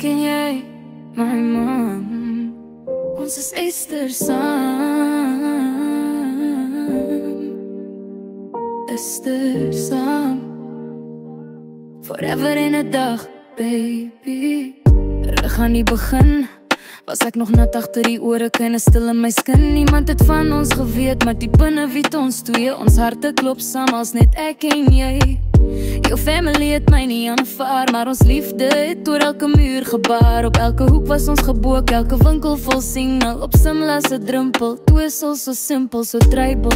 Ek en jy, my man, ons is Ester saam. Ester saam. Forever in 'n dag, baby. Terug aan die begin was ek nog nat agter die ore, kyne stil in my skin. Niemand het van ons geweet, maar die binne weet ons twee. Ons harte klop saam als net ek en jy. Jou family het my nie aanvaar, maar ons liefde het oor elke muur gebaar. Op elke hoek was ons geboek, elke winkel vol signal. Op Simla se drempel, twisel so simpel, so tribal.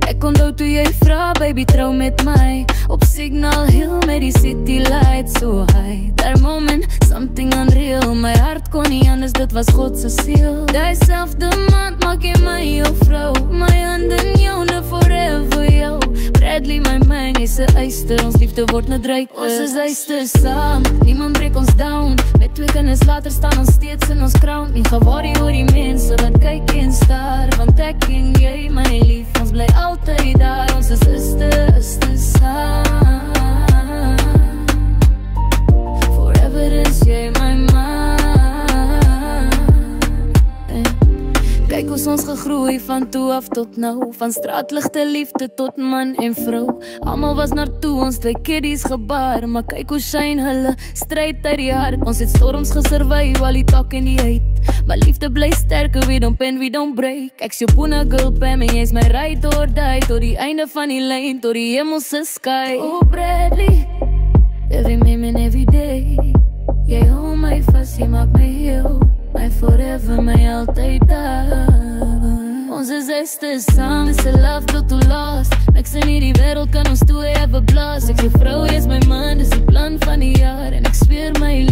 Ek onthou toe jy vra, baby trou met my. Op Signal Hill met die city lights so high. That moment, something unreal. My hart kon nie anders, dit was God se siel. Die selfde maand maak jy my jou vrou. My hand in joune forever jou. Bradley, my man, jy's 'n eyster. Ons liefde word net ryk. Ons is eyster saam, niemand breek ons down. Met 2 kinders later staan ons steeds in ons crown. Nie gewaarig oor die mense wat kyk en staar. Want ek en jy, my lief, ons bly altyd daar. Ons is eyster saam. Forever is jy my man. Kyk hoe ons gegroei van toe af tot nou. Van straatligte liefde tot man en vrou. Almal was naar toe, ons 2 kiddies gebaar. Maar kyk hoe shine hulle, stryd uit die hart. Ons het storms gesurvive, al die talk en die hate. Maar liefde bly sterker, we don't bend, we don't break. Ek's jou Puna girl Pam en jy's my ride or die. Tot die einde van die lyn, tot die hemelse sky. Oh Bradley, every moment, every day. Jy hou my vas, jy maak my heel. My forever, my altyd daar. Ons is Ester saam, is 'n love tot to last. Niks in hierdie wêreld kan ons twee ever blaas. Ek jou vrou, jy is my man, dis die plan van die jaar. En ek zweer my